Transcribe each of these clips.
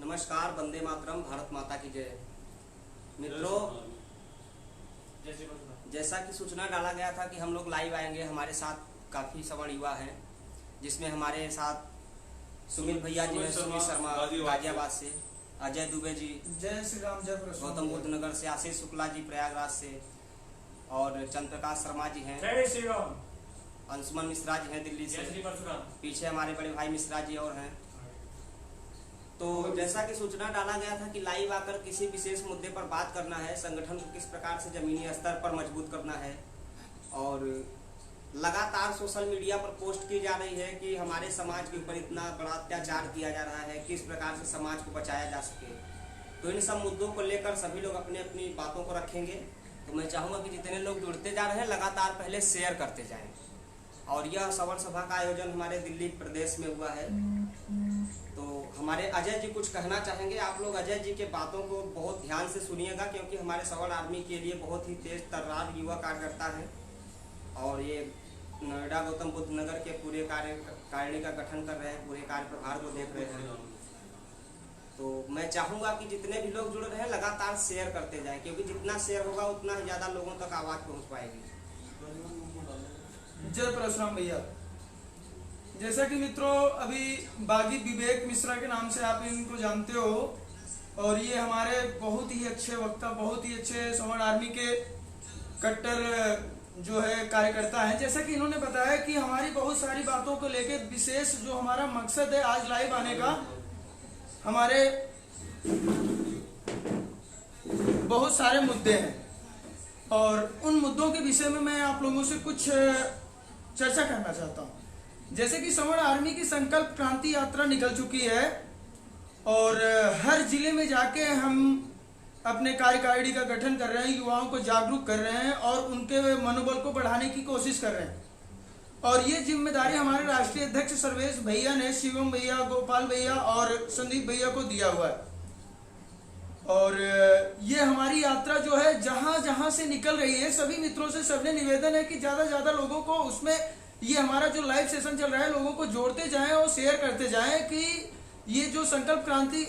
नमस्कार, वंदे मातरम, भारत माता की जय। मित्रों, जैसा कि सूचना डाला गया था कि हम लोग लाइव आएंगे, हमारे साथ काफ़ी सवर्ण युवा हैं, जिसमें हमारे साथ सुमित भैया जी हैं, सुमित शर्मा गाजियाबाद से, अजय दुबे जी जय श्री राम, जय प्रसन्न, गौतम बुद्ध नगर से, आशीष शुक्ला जी प्रयागराज से और चंद्रप्रकाश शर्मा जी हैं, जय श्री राम, अंशुमन मिश्रा जी हैं दिल्ली से, पीछे हमारे बड़े भाई मिश्रा जी और हैं। तो जैसा कि सूचना डाला गया था कि लाइव आकर किसी विशेष मुद्दे पर बात करना है, संगठन को किस प्रकार से जमीनी स्तर पर मजबूत करना है, और लगातार सोशल मीडिया पर पोस्ट की जा रही है कि हमारे समाज के ऊपर इतना बड़ा अत्याचार किया जा रहा है, किस प्रकार से समाज को बचाया जा सके। तो इन सब मुद्दों को लेकर सभी लोग अपनी अपनी बातों को रखेंगे। तो मैं चाहूँगा कि जितने लोग जुड़ते जा रहे हैं लगातार पहले शेयर करते जाएं। और यह सवर्ण सभा का आयोजन हमारे दिल्ली प्रदेश में हुआ है। तो हमारे अजय जी कुछ कहना चाहेंगे। आप लोग अजय जी के बातों को बहुत ध्यान से सुनिएगा, क्योंकि हमारे सवर्ण आर्मी के लिए बहुत ही तेज तर्रार युवा कार्यकर्ता है और ये नोएडा गौतम बुद्ध नगर के पूरे कार्यकारिणी का गठन कर रहे हैं, पूरे कार्य प्रभार को देख रहे हैं। तो मैं चाहूँगा कि जितने भी लोग जुड़ रहे हैं लगातार शेयर करते जाएं, क्योंकि जितना शेयर होगा उतना ही ज़्यादा लोगों तक आवाज़ पहुँच पाएगी। जय परशुराम भैया। जैसा कि मित्रों, अभी बागी विवेक मिश्रा के नाम से आप इनको जानते हो, और ये हमारे बहुत ही अच्छे वक्ता, बहुत ही अच्छे सवर्ण आर्मी के कट्टर जो है कार्यकर्ता हैं। जैसा कि इन्होंने बताया कि हमारी बहुत सारी बातों को लेके विशेष जो हमारा मकसद है आज लाइव आने का, हमारे बहुत सारे मुद्दे हैं और उन मुद्दों के विषय में मैं आप लोगों से कुछ चर्चा करना चाहता हूं। जैसे कि सवर्ण आर्मी की संकल्प क्रांति यात्रा निकल चुकी है और हर जिले में जाके हम अपने कार्यकारिणी का गठन कर रहे हैं, युवाओं को जागरूक कर रहे हैं और उनके मनोबल को बढ़ाने की कोशिश कर रहे हैं। और ये जिम्मेदारी हमारे राष्ट्रीय अध्यक्ष सर्वेश भैया ने शिवम भैया, गोपाल भैया और संदीप भैया को दिया हुआ है। और ये हमारी यात्रा जो है जहां जहां से निकल रही है, सभी मित्रों से सबने निवेदन है कि ज्यादा से ज्यादा लोगों को उसमें, ये हमारा जो लाइव सेशन चल रहा है, लोगों को जोड़ते जाएं और शेयर करते जाएं कि ये जो संकल्प क्रांति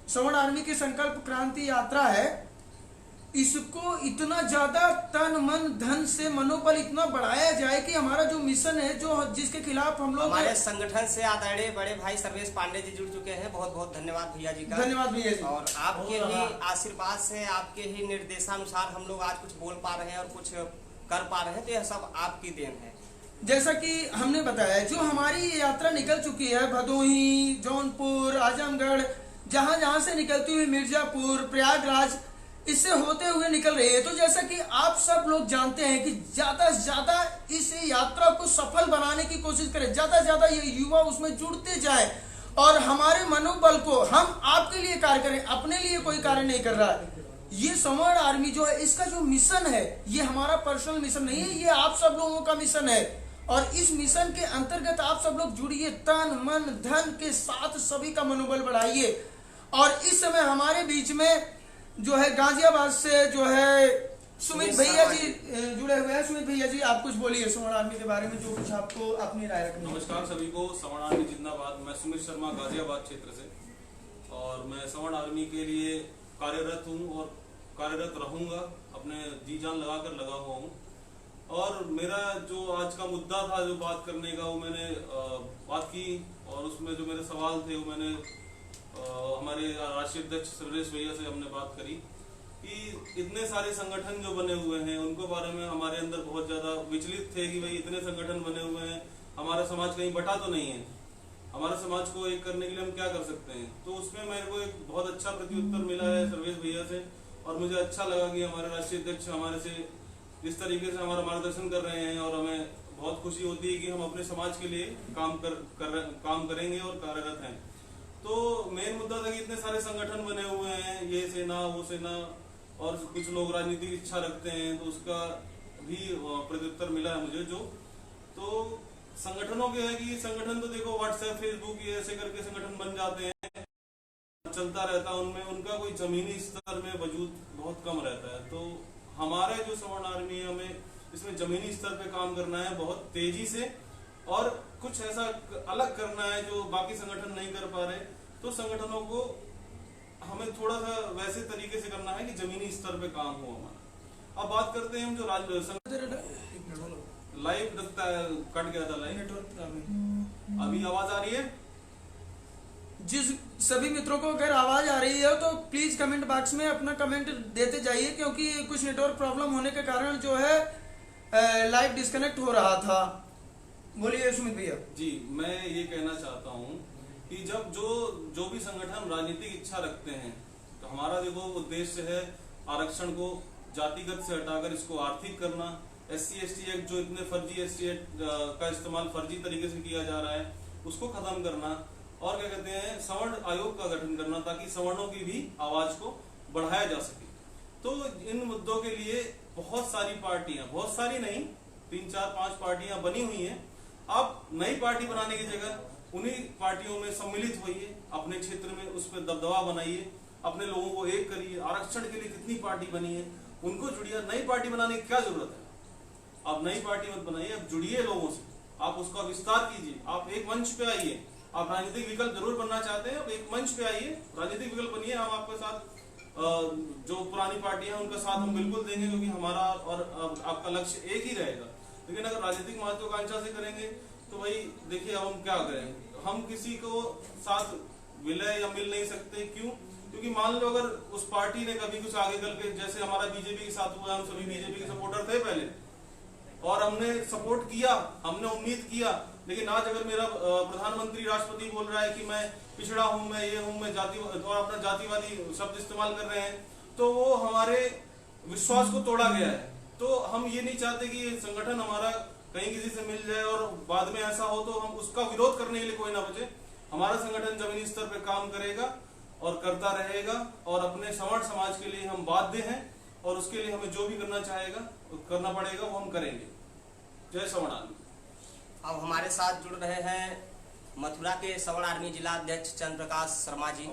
सवर्ण आर्मी की संकल्प क्रांति यात्रा है, इसको इतना ज्यादा तन मन धन से मनोबल इतना बढ़ाया जाए कि हमारा जो मिशन है, जो जिसके खिलाफ हम लोग, हमारे संगठन से आदरणीय बड़े भाई सर्वेश पांडे जी जुड़ चुके हैं। बहुत बहुत धन्यवाद भैया जी का। धन्यवाद भैया जी। और आपके ही आशीर्वाद से, आपके ही निर्देशानुसार हम लोग आज कुछ बोल पा रहे हैं और कुछ कर पा रहे हैं, तो यह सब आपकी देन है। जैसा कि हमने बताया, जो हमारी यात्रा निकल चुकी है, भदोही, जौनपुर, आजमगढ़, जहां जहां से निकलती हुई मिर्जापुर, प्रयागराज, इससे होते हुए निकल रही है। तो जैसा कि आप सब लोग जानते हैं कि ज्यादा से ज्यादा इस यात्रा को सफल बनाने की कोशिश करें, ज्यादा से ज्यादा ये युवा उसमें जुड़ते जाए और हमारे मनोबल को, हम आपके लिए कार्य करें, अपने लिए कोई कार्य नहीं कर रहा है। ये सवर्ण आर्मी जो है, इसका जो मिशन है, ये हमारा पर्सनल मिशन नहीं है, ये आप सब लोगों का मिशन है। और इस मिशन के अंतर्गत आप सब लोग जुड़िए, तन मन धन के साथ सभी का मनोबल बढ़ाइए। और इस समय हमारे बीच में जो है गाजियाबाद से जो है सुमित भैया जी जुड़े हुए हैं। सुमित भैया जी, आप कुछ बोलिए सवर्ण आर्मी के बारे में, जो कुछ आपको अपनी राय रखनी है। नमस्कार सभी को, सवर्ण आर्मी जिंदाबाद। मैं सुमित शर्मा गाजियाबाद क्षेत्र से, और मैं सवर्ण आर्मी के लिए कार्यरत हूँ और कार्यरत रहूंगा, अपने जी जान लगाकर लगा हुआ हूँ। और मेरा जो आज का मुद्दा था जो बात करने का, वो मैंने बात की, और उसमें जो मेरे सवाल थे वो मैंने हमारे राष्ट्रीय अध्यक्ष सर्वेश भैया से हमने बात करी कि इतने सारे संगठन जो बने हुए हैं उनको बारे में हमारे अंदर बहुत ज्यादा विचलित थे कि भाई इतने संगठन बने हुए हैं, हमारा समाज कहीं बटा तो नहीं है, हमारे समाज को एक करने के लिए हम क्या कर सकते हैं। तो उसमें मेरे को एक बहुत अच्छा प्रत्युत्तर मिला है सर्वेश भैया से, और मुझे अच्छा लगा कि हमारे राष्ट्रीय अध्यक्ष हमारे से इस तरीके से हमारा मार्गदर्शन कर रहे हैं, और हमें बहुत खुशी होती है कि हम अपने समाज के लिए काम करेंगे और कार्यरत हैं। तो मेन मुद्दा था कि इतने सारे संगठन बने हुए हैं, ये सेना वो सेना, और कुछ लोग राजनीतिक इच्छा रखते हैं, तो उसका भी प्रत्युत्तर मिला है मुझे। जो तो संगठनों के है कि संगठन तो देखो व्हाट्सएप, फेसबुक, ये ऐसे करके संगठन बन जाते हैं, चलता रहता है, उनमें उनका कोई जमीनी स्तर में वजूद बहुत कम रहता है। तो हमारे जो सवर्ण आर्मी है, हमें इसमें जमीनी स्तर पे काम करना है बहुत तेजी से, और कुछ ऐसा अलग करना है जो बाकी संगठन नहीं कर पा रहे। तो संगठनों को हमें थोड़ा सा वैसे तरीके से करना है कि जमीनी स्तर पे काम हो हमारा। अब बात करते हैं हम जो लाइव लगता है, कट गया था लाइव। अभी आवाज आ रही है? जिस सभी मित्रों को अगर आवाज आ रही है तो प्लीज कमेंट बॉक्स में अपना कमेंट देते जाइए, क्योंकि कुछ नेटवर्क प्रॉब्लम होने के कारण जो है लाइव डिस्कनेक्ट हो रहा था। बोलिए सुमित भैया। जी, मैं ये कहना चाहता हूँ कि जब जो भी संगठन राजनीतिक इच्छा रखते हैं, तो हमारा देखो उद्देश्य है आरक्षण को जातिगत से हटाकर इसको आर्थिक करना। SC/ST एक्ट जो इतने फर्जी SC एक्ट का इस्तेमाल फर्जी तरीके से किया जा रहा है उसको खत्म करना, और क्या कहते हैं सवर्ण आयोग का गठन करना, ताकि सवर्णों की भी आवाज को बढ़ाया जा सके। तो इन मुद्दों के लिए बहुत सारी पार्टियां, बहुत सारी नहीं, 3, 4, 5 पार्टियां बनी हुई हैं। आप नई पार्टी बनाने की जगह उन्हीं पार्टियों में सम्मिलित होइए, अपने क्षेत्र में उस पर दबदबा बनाइए, अपने लोगों को एक करिए। आरक्षण के लिए कितनी पार्टी बनी है, उनको जुड़िए। नई पार्टी बनाने की क्या जरूरत है? आप नई पार्टी मत बनाइए, आप जुड़िए लोगों से, आप उसका विस्तार कीजिए, आप एक मंच पे आइए। आप राजनीतिक विकल्प जरूर बनना चाहते हैं, आप एक मंच पे आइए, राजनीतिक विकल्प बनिए। हम आपके साथ जो पुरानी पार्टियां हैं उनका साथ हम बिल्कुल देंगे, क्योंकि हमारा और आपका लक्ष्य एक ही रहेगा। लेकिन अगर राजनीतिक महत्वाकांक्षा से करेंगे तो भाई देखिए अब हम क्या करें, हम किसी को साथ विलय या मिल नहीं सकते। क्यों? क्योंकि मान लो अगर उस पार्टी ने कभी कुछ आगे करके, जैसे हमारा बीजेपी के साथ हुआ, हम सभी बीजेपी के सपोर्टर थे पहले और हमने सपोर्ट किया, हमने उम्मीद किया, लेकिन आज अगर मेरा प्रधानमंत्री राष्ट्रपति बोल रहा है कि मैं पिछड़ा हूं, मैं ये हूं, मैं जाति, और अपना जातिवादी शब्द इस्तेमाल कर रहे हैं, तो वो हमारे विश्वास को तोड़ा गया है। तो हम ये नहीं चाहते कि ये संगठन हमारा कहीं किसी से मिल जाए और बाद में ऐसा हो तो हम उसका विरोध करने के लिए कोई ना बचे। हमारा संगठन जमीनी स्तर पर काम करेगा और करता रहेगा, और अपने सवर्ण समाज के लिए हम बाध्य हैं, और उसके लिए हमें जो भी करना पड़ेगा वो हम करेंगे। जय सवर्ण आर्मी। अब हमारे साथ जुड़ रहे हैं मथुरा के सवर्ण आर्मी जिला अध्यक्ष चंद्र प्रकाश शर्मा जी।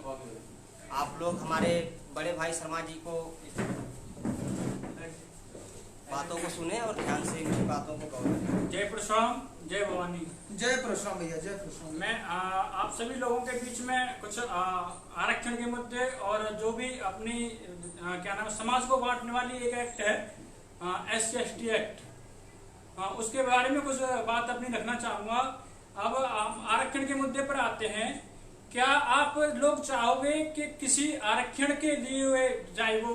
आप लोग हमारे बड़े भाई शर्मा जी को बातों को सुने और ध्यान से इनकी बातों को गौर। जय परशुराम, जय भवानी। जय परशुराम भैया, जय परशुराम। मैं आप सभी लोगों के बीच में कुछ आरक्षण के मुद्दे और जो भी अपनी क्या नाम समाज को बांटने वाली एक एक्ट है SC/ST एक्ट, उसके बारे में कुछ बात अपनी रखना चाहूंगा। अब आरक्षण के मुद्दे पर आते हैं। क्या आप लोग चाहोगे कि किसी आरक्षण के दिए हुए, चाहे वो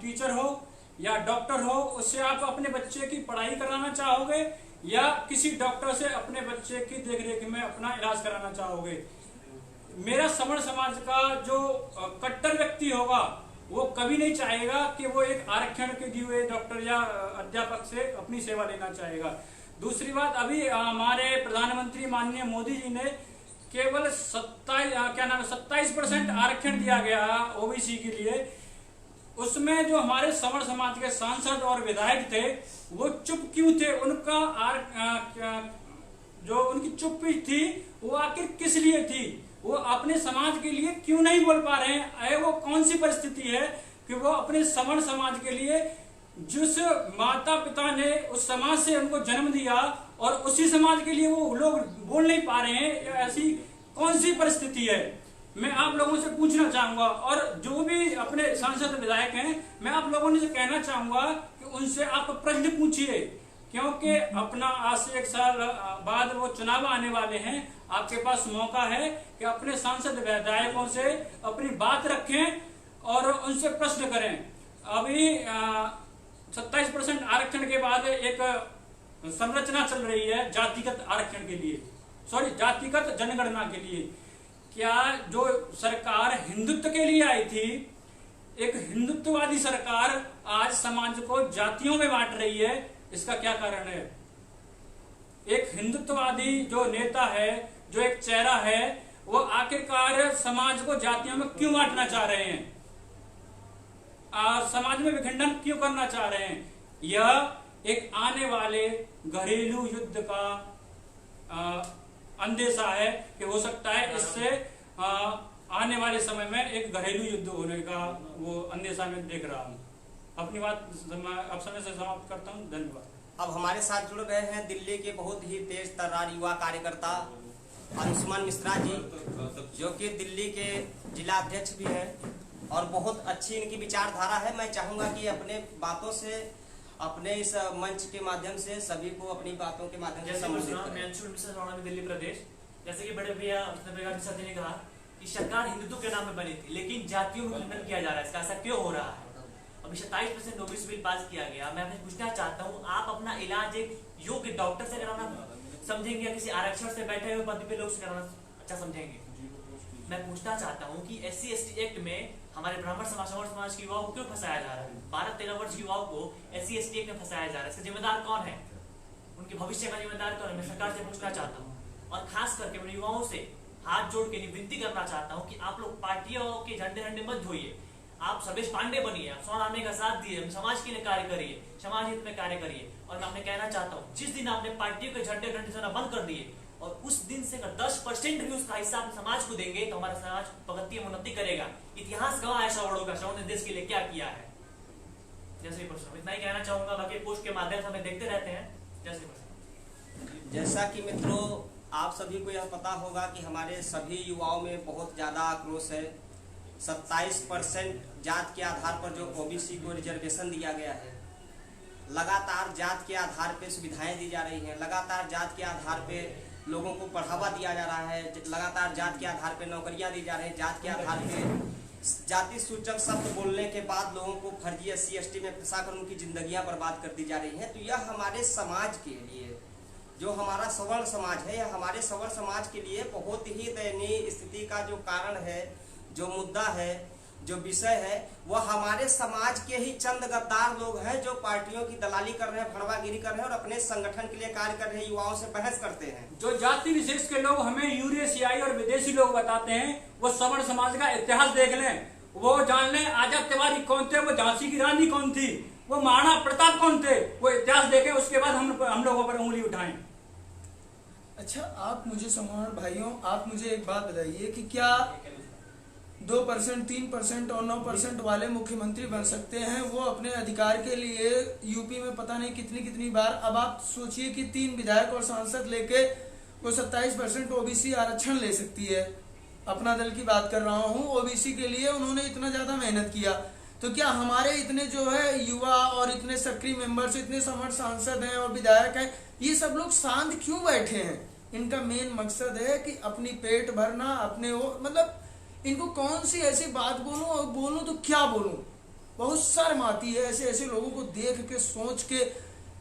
टीचर हो या डॉक्टर हो, उससे आप अपने बच्चे की पढ़ाई कराना चाहोगे, या किसी डॉक्टर से अपने बच्चे की देखरेख में अपना इलाज कराना चाहोगे? मेरा सवर्ण समाज का जो कट्टर व्यक्ति होगा वो कभी नहीं चाहेगा कि वो एक आरक्षण के दिए हुए डॉक्टर या अध्यापक से अपनी सेवा लेना चाहेगा। दूसरी बात, अभी हमारे प्रधानमंत्री माननीय मोदी जी ने केवल 27% आरक्षण दिया गया OBC के लिए। उसमें जो हमारे सवर्ण समाज के सांसद और विधायक थे वो चुप क्यों थे? जो उनकी चुप्पी थी वो आखिर किस लिए थी? वो अपने समाज के लिए क्यों नहीं बोल पा रहे हैं? वो कौन सी परिस्थिति है कि वो अपने सवर्ण समाज के लिए, जिस माता पिता ने उस समाज से उनको जन्म दिया और उसी समाज के लिए वो लोग बोल नहीं पा रहे हैं? ऐसी कौन सी परिस्थिति है? मैं आप लोगों से पूछना चाहूंगा, और जो भी अपने सांसद विधायक हैं, मैं आप लोगों से कहना चाहूंगा कि उनसे आप प्रश्न पूछिए, क्योंकि अपना आज से 1 साल बाद वो चुनाव आने वाले हैं। आपके पास मौका है कि अपने सांसद विधायकों से अपनी बात रखें और उनसे प्रश्न करें। अभी 27% आरक्षण के बाद एक संरचना चल रही है जातिगत आरक्षण के लिए, जातिगत जनगणना के लिए। क्या जो सरकार हिंदुत्व के लिए आई थी, एक हिंदुत्ववादी सरकार आज समाज को जातियों में बांट रही है, इसका क्या कारण है? एक हिंदुत्ववादी जो नेता है, जो एक चेहरा है, वो आखिरकार समाज को जातियों में क्यों बांटना चाह रहे हैं? समाज में विखंडन क्यों करना चाह रहे हैं? यह एक आने वाले घरेलू युद्ध का अंदेशा है कि हो सकता है इससे आने वाले समय में एक घरेलू युद्ध होने का वो अंदेशा में देख रहा हूँ। अपनी बात अब समय से समाप्त करता हूँ। धन्यवाद। अब हमारे साथ जुड़ रहे हैं दिल्ली के बहुत ही तेज तर्रार युवा कार्यकर्ता अंशुमन मिश्रा जी, जो कि दिल्ली के जिला अध्यक्ष भी हैं और बहुत अच्छी इनकी विचारधारा है। मैं चाहूँगा कि अपने बातों से, अपने इस मंच के माध्यम से सभी को अपनी बातों के माध्यम से संबोधित करें। मैं अंशुमन मिश्रा में दिल्ली प्रदेश। जैसे कि बड़े भैया मिश्रा जी ने कहा कि सरकार हिंदुत्व के नाम पे बनी थी, लेकिन जातियों में खंडन किया जा रहा है। इसका ऐसा क्यों हो रहा है? अभी 27% ओबीसी बिल पास किया गया। मैं आपसे पूछना चाहता हूँ, आप अपना इलाज एक योग्य डॉक्टर से कराना समझेंगे या किसी आरक्षण से बैठे हुए पद पे लोग से कराना अच्छा समझेंगे? मैं पूछना चाहता हूँ कि SC/ST एक्ट में हमारे ब्राह्मण समाज के युवाओं को क्यों फंसाया जा रहा है? 12-13 वर्ष के युवाओं को SC/ST एक्ट में फंसाया जा रहा है। इसका जिम्मेदार कौन है? उनके भविष्य का जिम्मेदार कौन है? मैं सरकार से पूछना चाहता हूँ और खास करके मैं युवाओं से हाथ जोड़ के विनती करना चाहता हूँ कि आप लोग पार्टियों के झंडे मत धोइए। आप सर्वेश पांडे बनिए, आप स्वर्ण आर्मी का साथ दिए, समाज के लिए कार्य करिए, समाज हित में कार्य करिए। और मैं आपने कहना चाहता हूँ, जिस दिन आपने पार्टियों के झंडे बंद कर दिए और उस दिन से अगर 10% भी उसका हिस्सा अपने समाज को देंगे तो हमारा समाज प्रगति में उन्नति करेगा। इतिहास गवाह है सवर्णों का, सवर्ण ने देश के लिए क्या किया है। जय श्री कृष्ण। इतना ही कहना चाहूंगा, बाकी पोस्ट के माध्यम से हमें देखते रहते हैं। जय श्री कृष्ण। जैसा कि मित्रों आप सभी को यह पता होगा कि हमारे सभी युवाओं में बहुत ज़्यादा आक्रोश है। 27% जात के आधार पर जो ओबीसी को रिजर्वेशन दिया गया है, लगातार जात के आधार पे सुविधाएं दी जा रही हैं, लगातार जात के आधार पे लोगों को बढ़ावा दिया जा रहा है, लगातार जात के आधार पे नौकरियां दी जा रही हैं, जात के आधार पे जाति सूचक शब्द बोलने के बाद लोगों को फर्जी SC/ST में फंसाकर उनकी जिंदगियां बर्बाद कर दी जा रही हैं। तो यह हमारे समाज के लिए, जो हमारा सवर्ण समाज है, यह हमारे सवर्ण समाज के लिए बहुत ही दयनीय स्थिति का जो कारण है, जो मुद्दा है, जो विषय है, वह हमारे समाज के ही चंद गद्दार लोग हैं जो पार्टियों की दलाली कर रहे हैं, भड़वागिरी कर रहे हैं और अपने संगठन के लिए कार्य कर रहे हैं, युवाओं से बहस करते हैं। जो जाति विशेष के लोग हमें यूरेशियाई और विदेशी लोग बताते हैं, वो सवर्ण समाज का इतिहास देख लें, वो जान लें आजाद तिवारी कौन थे, वो झांसी की रानी कौन थी, वो महाराणा प्रताप कौन थे, वो इतिहास देखें, उसके बाद हम लोगों पर उंगली उठाएं। अच्छा, आप मुझे सवर्ण भाइयों, आप मुझे एक बात बताइए कि क्या 2%, 3% और 9% वाले मुख्यमंत्री बन सकते हैं? वो अपने अधिकार के लिए यूपी में पता नहीं कितनी बार, अब आप सोचिए कि 3 विधायक और सांसद लेके वो 27% ओबीसी आरक्षण ले सकती है। अपना दल की बात कर रहा हूँ, ओबीसी के लिए उन्होंने इतना ज्यादा मेहनत किया, तो क्या हमारे इतने जो है युवा और इतने सक्रिय मेंबर्स, इतने समर्थ सांसद हैं और विधायक हैं, ये सब लोग शांत क्यों बैठे हैं? इनका मेन मकसद है कि अपनी पेट भरना, अपने वो, मतलब इनको कौन सी ऐसी बात बोलूं और बोलूं तो क्या बोलूं। बहुत शर्म आती है ऐसे लोगों को देख के, सोच के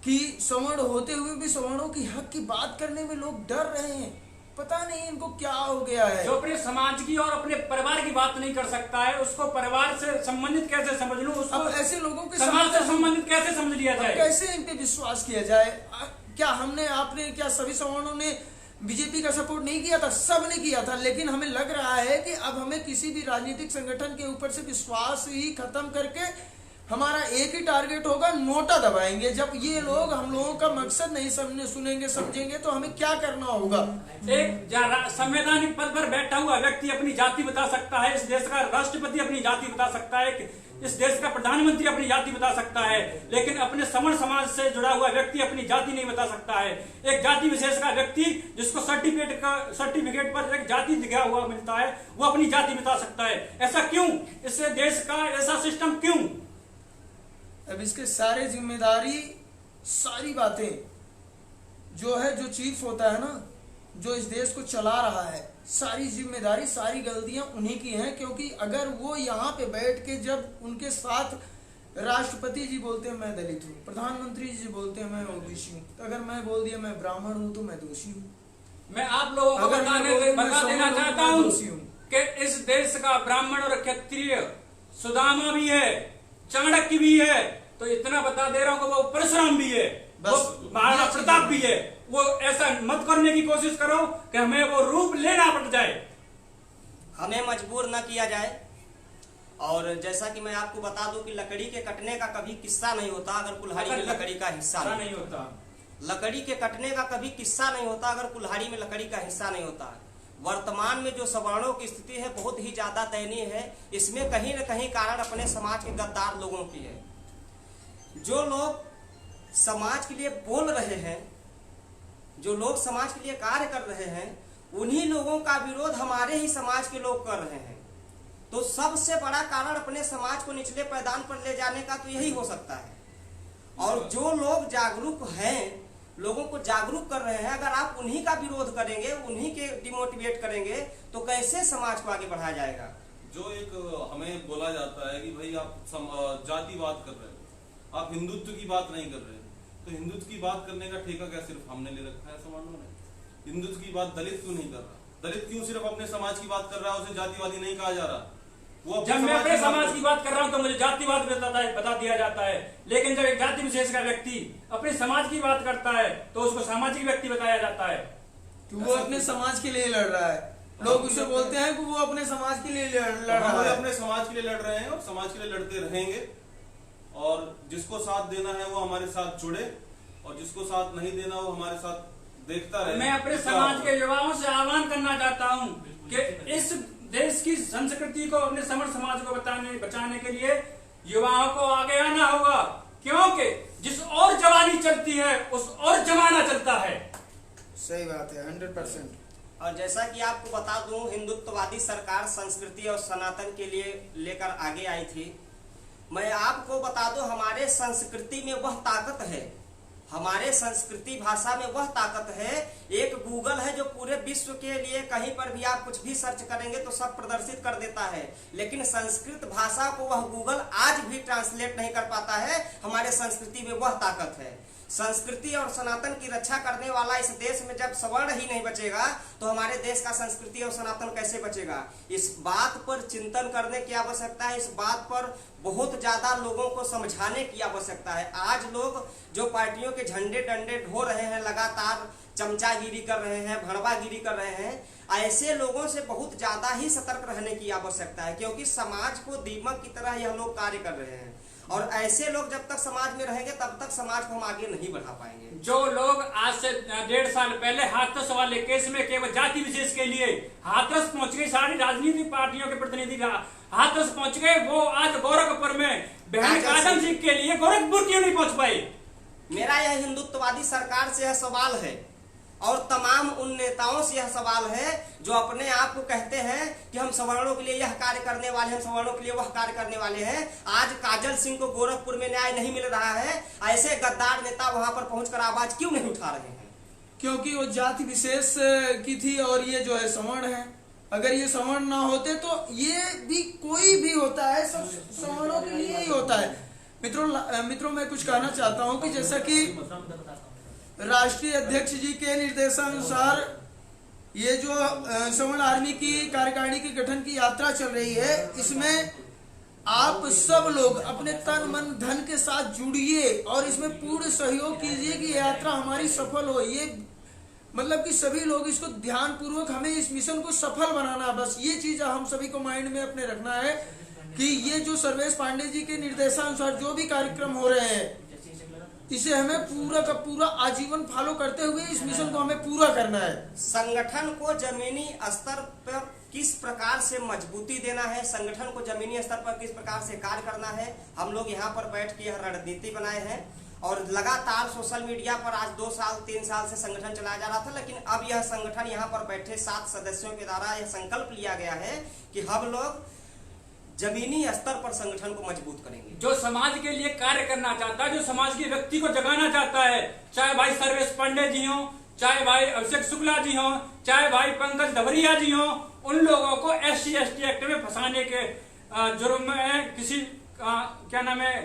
कि सवर्ण होते हुए भी सवर्णों की हक की बात करने में लोग डर रहे हैं। पता नहीं इनको क्या हो गया है। जो अपने समाज की और अपने परिवार की बात नहीं कर सकता है, उसको परिवार से संबंधित कैसे समझ लूं? उसको अब ऐसे लोगों के समाज से संबंधित कैसे समझ लिया जाए? कैसे इन पे विश्वास किया जाए? क्या आपने क्या सभी सवर्णों ने बीजेपी का सपोर्ट नहीं किया था? सब ने किया था, लेकिन हमें लग रहा है कि अब हमें किसी भी राजनीतिक संगठन के ऊपर से विश्वास ही खत्म करके हमारा एक ही टारगेट होगा, नोटा दबाएंगे। जब ये लोग हम लोगों का मकसद नहीं सुनेंगे समझेंगे तो हमें क्या करना होगा? एक संवैधानिक पद पर बैठा हुआ व्यक्ति अपनी जाति बता सकता है, इस देश का राष्ट्रपति अपनी जाति बता सकता है, इस देश का प्रधानमंत्री अपनी जाति बता सकता है, लेकिन अपने सवर्ण समाज से जुड़ा हुआ व्यक्ति अपनी जाति नहीं बता सकता है। एक जाति विशेष का व्यक्ति जिसको सर्टिफिकेट पर एक जाति दिखा हुआ मिलता है, वो अपनी जाति बता सकता है। ऐसा क्यों? इससे देश का ऐसा सिस्टम क्यों? अब इसके सारे जिम्मेदारी, सारी बातें जो है, जो चीफ होता है ना, जो इस देश को चला रहा है, सारी जिम्मेदारी, सारी गलतियां उन्हीं की हैं। क्योंकि अगर वो यहाँ पे बैठ के जब उनके साथ राष्ट्रपति जी बोलते हैं मैं दलित हूँ, प्रधानमंत्री जी बोलते हैं मैं ओबीसी हूँ, तो अगर मैं बोल दिया मैं ब्राह्मण हूँ तो मैं दोषी हूँ। मैं आप लोगों को बता देना चाहता हूँ कि इस देश का ब्राह्मण और क्षत्रिय सुदामा भी है, चाणक्य भी है, तो इतना बता दे रहा हूँ कि वो परशुराम भी है, वो महाराणा प्रताप भी है। वो ऐसा मत करने की कोशिश करो कि हमें वो रूप लेना पड़ जाए, हमें मजबूर न किया जाए। और जैसा कि मैं आपको बता दूं कि लकड़ी के कटने का कभी किस्सा नहीं होता अगर कुल्हाड़ी में लकड़ी का हिस्सा नहीं होता। लकड़ी के कटने का कभी किस्सा नहीं होता अगर कुल्हाड़ी में लकड़ी का हिस्सा नहीं होता। वर्तमान में जो सवर्णों की स्थिति है बहुत ही ज्यादा दयनीय है। इसमें कहीं न कहीं कारण अपने समाज के गद्दार लोगों की है। जो लोग समाज के लिए बोल रहे हैं, जो लोग समाज के लिए कार्य कर रहे हैं, उन्हीं लोगों का विरोध हमारे ही समाज के लोग कर रहे हैं। तो सबसे बड़ा कारण अपने समाज को निचले पायदान पर ले जाने का तो यही हो सकता है। और जो लोग जागरूक हैं, लोगों को जागरूक कर रहे हैं, अगर आप उन्हीं का विरोध करेंगे, उन्हीं के डिमोटिवेट करेंगे तो कैसे समाज को आगे बढ़ाया जाएगा। जो एक हमें बोला जाता है कि भाई आप जातिवाद कर रहे हो, आप हिंदुत्व की बात नहीं कर रहे, तो हिंदुत्व की बात करने का ठेका क्या सिर्फ हमने ले रखा है समाजों ने? हिंदुत्व की बात दलित क्यों नहीं कर रहा? दलित क्यों सिर्फ अपने समाज की बात कर रहा है, उसे जातिवादी नहीं कहा जा रहा? जब मैं अपने समाज की बात कर रहा हूं तो मुझे जातिवाद बता दिया जाता है, लेकिन जब एक जाति विशेष का व्यक्ति अपने समाज की बात करता है तो उसको सामाजिक व्यक्ति बताया जाता है कि वो अपने समाज के लिए लड़ रहा है। लोग उसे बोलते हैं कि वो अपने समाज के लिए लड़ रहा हम है। अपने समाज के लिए लड़ रहे हैं और समाज के लिए लड़ते रहेंगे, और जिसको साथ देना है वो हमारे साथ जुड़े, और जिसको साथ नहीं देना वो हमारे साथ देखता रहे। मैं अपने समाज के युवाओं से आह्वान करना चाहता हूं कि इस देश की संस्कृति को, अपने समर समाज को बचाने के लिए युवाओं को आगे आना होगा, क्योंकि जिस और जवानी चलती है उस और जमाना चलता है। सही बात है, 100%। और जैसा कि आपको बता दूं, हिंदुत्ववादी सरकार संस्कृति और सनातन के लिए लेकर आगे आई थी। मैं आपको बता दूं, हमारे संस्कृति में वह ताकत है, हमारे संस्कृति भाषा में वह ताकत है। एक गूगल है जो पूरे विश्व के लिए कहीं पर भी आप कुछ भी सर्च करेंगे तो सब प्रदर्शित कर देता है, लेकिन संस्कृत भाषा को वह गूगल आज भी ट्रांसलेट नहीं कर पाता है। हमारे संस्कृति में वह ताकत है। संस्कृति और सनातन की रक्षा करने वाला इस देश में जब सवर्ण ही नहीं बचेगा तो हमारे देश का संस्कृति और सनातन कैसे बचेगा। इस बात पर चिंतन करने की आवश्यकता है, इस बात पर बहुत ज्यादा लोगों को समझाने की आवश्यकता है। आज लोग जो पार्टियों के झंडे डंडे ढो रहे हैं, लगातार चमचागिरी कर रहे हैं, भड़वागिरी कर रहे हैं, ऐसे लोगों से बहुत ज्यादा ही सतर्क रहने की आवश्यकता है, क्योंकि समाज को दीमक की तरह यह लोग कार्य कर रहे हैं। और ऐसे लोग जब तक समाज में रहेंगे तब तक समाज को हम आगे नहीं बढ़ा पाएंगे। जो लोग आज से 1.5 साल पहले हाथरस वाले केस में केवल जाति विशेष के लिए हाथरस पहुंच गए, सारी राजनीतिक पार्टियों के प्रतिनिधि हाथरस पहुंच गए, वो आज गोरखपुर में बहन काजल सिंह के लिए गोरखपुर क्यों नहीं पहुंच पाए। मेरा यह हिंदुत्ववादी सरकार से यह सवाल है और तमाम उन नेताओं से यह सवाल है जो अपने आप को कहते हैं कि हम सवर्णों के लिए यह कार्य करने वाले हैं, हम सवर्णों के लिए वह कार्य करने वाले हैं। आज काजल सिंह को गोरखपुर में न्याय नहीं मिल रहा है, ऐसे गद्दार नेता वहां पर पहुंचकर आवाज क्यों नहीं उठा रहे हैं? क्योंकि वो जाति विशेष की थी और ये जो है सवर्ण है। अगर ये सवर्ण ना होते तो ये भी कोई भी होता है, सब सवर्णों के लिए ही होता है। मित्रों मैं कुछ कहना चाहता हूँ कि जैसा कि राष्ट्रीय अध्यक्ष जी के निर्देशानुसार ये जो सवर्ण आर्मी की कार्यकारिणी के गठन की यात्रा चल रही है, इसमें आप सब लोग अपने तन मन धन के साथ जुड़िए और इसमें पूर्ण सहयोग कीजिए कि यात्रा हमारी सफल हो। ये मतलब कि सभी लोग इसको ध्यान पूर्वक, हमें इस मिशन को सफल बनाना, बस ये चीज हम सभी को माइंड में अपने रखना है कि ये जो सर्वेश पांडे जी के निर्देशानुसार जो भी कार्यक्रम हो रहे हैं इसे हमें पूरा का पूरा आजीवन फॉलो करते हुए इस मिशन को हमें पूरा करना है। संगठन को जमीनी स्तर पर किस प्रकार से मजबूती देना है, संगठन को जमीनी स्तर पर किस प्रकार से कार्य करना है, हम लोग यहाँ पर बैठ के यह रणनीति बनाए हैं। और लगातार सोशल मीडिया पर आज 2 साल 3 साल से संगठन चलाया जा रहा था, लेकिन अब यह संगठन यहाँ पर बैठे 7 सदस्यों के द्वारा यह संकल्प लिया गया है कि हम लोग जमीनी स्तर पर संगठन को मजबूत करेंगे। जो समाज के लिए कार्य करना चाहता है, जो समाज के व्यक्ति को जगाना चाहता है, चाहे भाई सर्वेश पांडे जी हो, चाहे भाई अभिषेक शुक्ला जी हो, चाहे भाई पंकज धवरिया जी हो, उन लोगों को SC/ST एक्ट में फंसाने के जुर्म में किसी क्या नाम है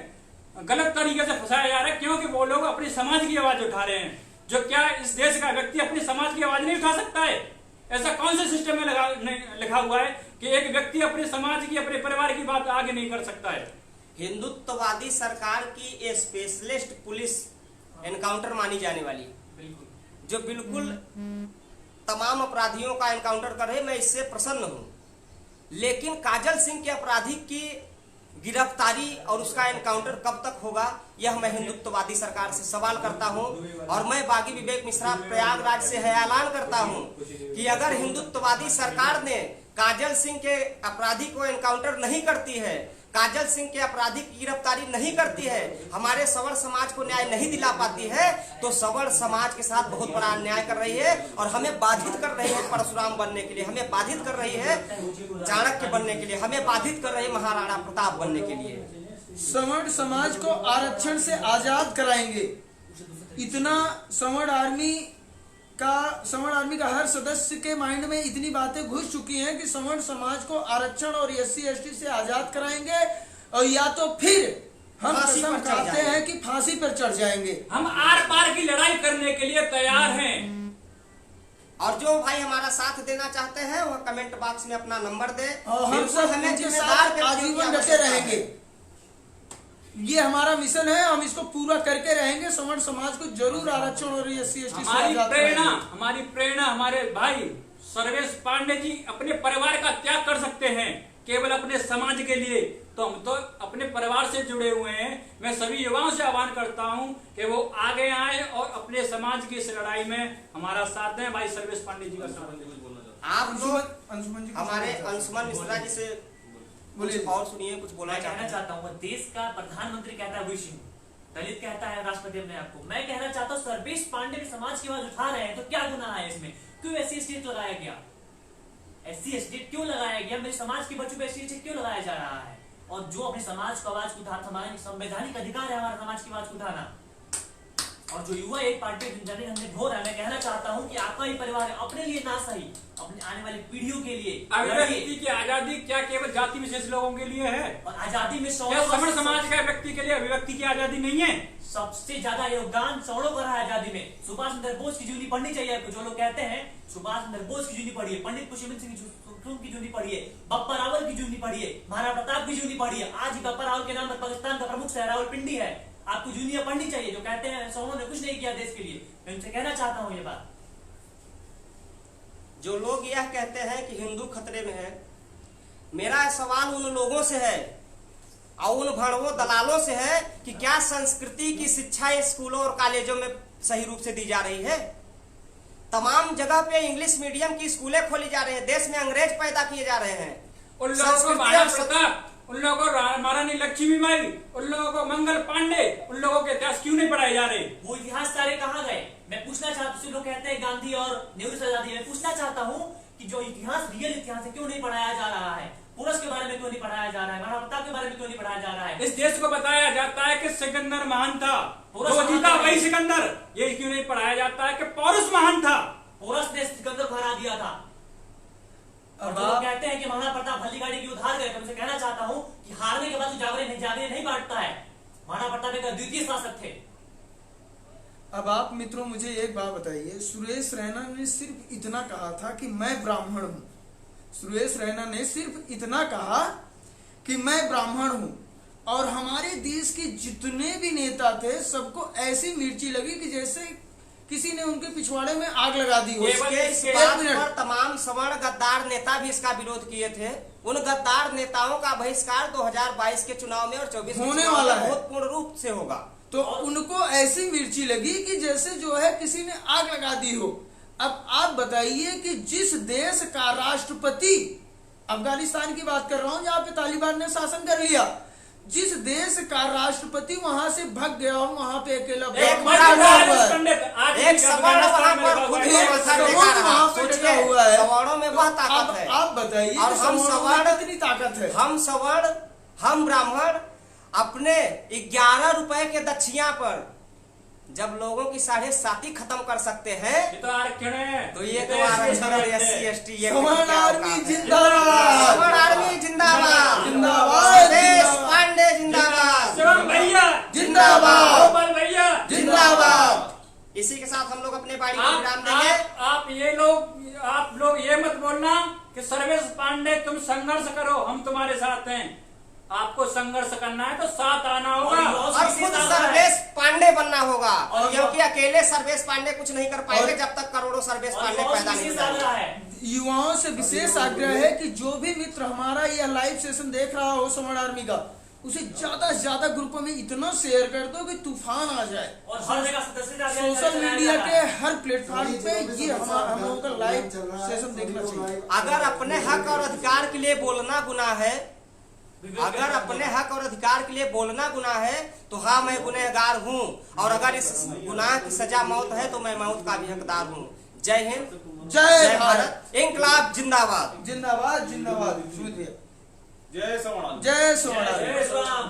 गलत तरीके से फंसाया जा रहा है, क्योंकि वो लोग अपने समाज की आवाज उठा रहे हैं। जो क्या इस देश का व्यक्ति अपने समाज की आवाज नहीं उठा सकता है? ऐसा कौन से सिस्टम में लिखा हुआ है कि एक व्यक्ति अपने समाज की, अपने परिवार की बात आगे नहीं कर सकता है? हिंदुत्ववादी सरकार की स्पेशलिस्ट पुलिस एनकाउंटर मानी जाने वाली, जो बिल्कुल तमाम अपराधियों का एनकाउंटर कर रहे, मैं इससे प्रसन्न हूं। लेकिन काजल सिंह के अपराधी की गिरफ्तारी और उसका एनकाउंटर कब तक होगा, यह मैं हिंदुत्ववादी सरकार से सवाल करता हूं। और मैं बागी विवेक मिश्रा प्रयागराज से ऐलान करता हूं कि अगर हिंदुत्ववादी सरकार ने काजल सिंह के अपराधी को एनकाउंटर नहीं करती है काजल सिंह के अपराधी की गिरफ्तारी नहीं करती है, हमारे सवर्ण समाज को न्याय नहीं दिला पाती है, तो सवर्ण समाज के साथ बहुत बड़ा अन्याय कर रही है और हमें बाधित कर रही है परशुराम बनने के लिए, हमें बाधित कर रही है चाणक्य बनने के लिए, हमें बाधित कर रही है महाराणा प्रताप बनने के लिए। सवर्ण समाज को आरक्षण से आजाद कराएंगे, इतना सवर्ण आर्मी का हर सदस्य के माइंड में इतनी बातें घुस चुकी हैं कि सवर्ण समाज को आरक्षण और SC ST से आजाद कराएंगे और या तो फिर हम फांसी कसम पर चढ़ खाते हैं कि फांसी पर चढ़ जाएंगे। हम आर पार की लड़ाई करने के लिए तैयार हैं। और जो भाई हमारा साथ देना चाहते हैं वह कमेंट बॉक्स में अपना नंबर दे और हम बिल्कुल सब हमें उनके जिम्मेदार साथ व्यक्तियों की आजीवन डटे आवश्यकता है। रहेंगे, ये हमारा मिशन है, हम इसको पूरा करके रहेंगे। सवर्ण समाज को जरूर आरक्षण और SC ST से आजाद कराएंगे। हमारी प्रेरणा हमारे भाई सर्वेश पांडे जी अपने परिवार का त्याग कर सकते हैं केवल अपने समाज के लिए, तो हम तो अपने परिवार से जुड़े हुए हैं। मैं सभी युवाओं से आह्वान करता हूं कि वो आगे आए और अपने समाज की इस लड़ाई में हमारा साथ दें। भाई सर्वेश पांडे जी का साथ दें। आप लोग अंशुमन जी हमारे अंशुमन मिश्रा जी से बोलिए और सुनिए, कुछ बोलना मैं कहना चाहते हैं। चाहता हूँ देश का प्रधानमंत्री कहता है विश दलित कहता है राष्ट्रपति अपने आपको। मैं कहना चाहता हूँ सर्वेश पांडे भी समाज की आवाज उठा रहे हैं तो क्या गुनाह है इसमें? क्यों SC ST लगाया गया? SC ST क्यों लगाया गया? मेरे समाज के बच्चों पे SC ST क्यों लगाया जा रहा है? और जो अपने समाज को आवाज उठा, हमारा संवैधानिक अधिकार है हमारे समाज की आवाज को उठाना। और जो युवा एक पार्टी हमने ढो रहा है, मैं कहना चाहता हूँ कि आपका ही परिवार है, अपने लिए ना सही अपने आने वाली पीढ़ियों के लिए अभिव्यक्ति की आजादी क्या केवल जाति विशेष लोगों के लिए है? और आजादी में क्या सवर्ण समाज का व्यक्ति के लिए अभिव्यक्ति की आजादी नहीं है? सबसे ज्यादा योगदान सवर्णों का रहा है आजादी में। सुभाष चंद्र बोस की जीवनी पढ़नी चाहिए आपको। जो लोग कहते हैं सुभाष चंद्र बोस की जीवनी पढ़िए, पंडित पुष्पवंत सिंह की जीवनी पढ़िए, बप्पा रावल की जीवनी पढ़िए, महाराणा प्रताप की जीवनी पढ़िए। आज ही बप्पा रावल के नाम पर पाकिस्तान का प्रमुख शहर रावलपिंडी है। आपको जूनियर पढ़नी चाहिए। जो कहते हैं सवर्णों ने कुछ नहीं किया देश के लिए, मैं उनसे कहना चाहता हूँ ये बात। जो लोग यह कहते हैं कि हिंदू खतरे में है, मेरा सवाल उन लोगों से है और उन भड़वों दलालों से है कि क्या संस्कृति की शिक्षा स्कूलों और कॉलेजों में सही रूप से दी जा रही है? तमाम जगह पे इंग्लिश मीडियम की स्कूलें खोली जा रही है, देश में अंग्रेज पैदा किए जा रहे हैं। उन लोगों को महाराणा प्रताप, उन लोगों को महारानी लक्ष्मीबाई, उन लोगों को मंगल पांडे, उन लोगों के इतिहास क्यों नहीं पढ़ाए जा रहे? वो इतिहास सारे कहाँ गए? मैं पूछना चाहता हूँ। लोग कहते हैं गांधी और नेहरू से आजादी। मैं पूछना चाहता हूँ कि जो इतिहास रियल इतिहास है क्यों नहीं पढ़ाया जा रहा है? पुरुष के बारे में क्यों नहीं पढ़ाया जा रहा है? महाराणा प्रताप के बारे में क्यों नहीं पढ़ाया जा रहा है? इस देश को बताया जाता है कि सिकंदर महान था, पुरुष जो जीता महान वही है। सिकंदर। ये क्यों नहीं पढ़ाया जाता है कि पौरुष महान था? पुरुष ने सिकंदर को हरा दिया था। और जो लोग कहते हैं कि महाराणा प्रताप हल्दी गाड़ी की उधार गए, तो मैं कहना चाहता हूँ कि हारने के बाद जागरे नहीं बांटता है। महाराणा प्रताप एक द्वितीय शासक थे। अब आप मित्रों मुझे एक बात बताइए, सुरेश रैना ने सिर्फ इतना कहा था कि मैं ब्राह्मण हूं। सुरेश रैना ने सिर्फ इतना कहा कि मैं ब्राह्मण हूं और हमारे देश के जितने भी नेता थे सबको ऐसी मिर्ची लगी कि जैसे किसी ने उनके पिछवाड़े में आग लगा दी हो। इस बात पर तमाम सवर्ण गद्दार नेता भी इसका विरोध किए थे। उन गद्दार नेताओं का बहिष्कार 2022 के चुनाव में और 24 होने वाला है, बहुत पूर्ण रूप से होगा। तो उनको ऐसी मिर्ची लगी कि जैसे जो है किसी ने आग लगा दी हो। अब आप बताइए कि जिस देश का राष्ट्रपति, अफगानिस्तान की बात कर रहा हूं जहां पे तालिबान ने शासन कर लिया, जिस देश का राष्ट्रपति वहां से भाग गया हो, वहां पे अकेला एक सवर्ण वहां पर खुद को पत्थर दिखा रहा है। सोचिए, सवर्णों में वह ताकत है। आप बताइए और हम सवर्ण कितनी ताकत है? हम सवर्ण, हम ब्राह्मण अपने 11 रुपए के दक्षिणा पर जब लोगों की 7.5 खत्म कर सकते हैं, ये तो आरक्षण है। तो ये तो आरक्षण और SC ST ये सवर्ण आर्मी जिंदाबाद, सवर्ण आर्मी जिंदाबाद, जिंदाबाद, सुरेश पांडे जिंदाबाद, शिवम भैया जिंदाबाद, गोपाल भैया जिंदाबाद। इसी के साथ हम लोग अपने बाड़ी को विराम देंगे। आप लोग ये मत बोलना कि सर्वेश पांडे तुम संघर्ष करो, हम तुम्हारे साथ हैं। आपको संघर्ष करना है तो साथ आना होगा और खुद सर्वेश पांडे बनना होगा, क्योंकि अकेले सर्वेश पांडे कुछ नहीं कर पाएंगे जब तक करोड़ों सर्वेश पांडे पैदा नहीं होंगे। युवाओं से विशेष आग्रह है कि जो भी मित्र हमारा यह लाइव सेशन देख रहा हो सवर्ण आर्मी का, उसे ज्यादा से ज्यादा ग्रुपों में इतना शेयर कर दो कि तूफान आ जाए। और हर जगह सोशल मीडिया के हर प्लेटफॉर्म पे ये हम लोगों का लाइव सेशन देखना चाहिए। अगर अपने हक और अधिकार के लिए बोलना गुनाह है अगर अपने हक और अधिकार के लिए बोलना गुनाह है तो हाँ मैं गुनहगार हूँ, और अगर इस गुनाह की सजा मौत है तो मैं मौत का भी हकदार हूँ। जय हिंद, जय भारत, इंकलाब जिंदाबाद। जिंदाबाद जिंदाबाद। सुमित भैया, जय सवर्ण आर्मी। जय सवर्ण आर्मी। जय श्री राम।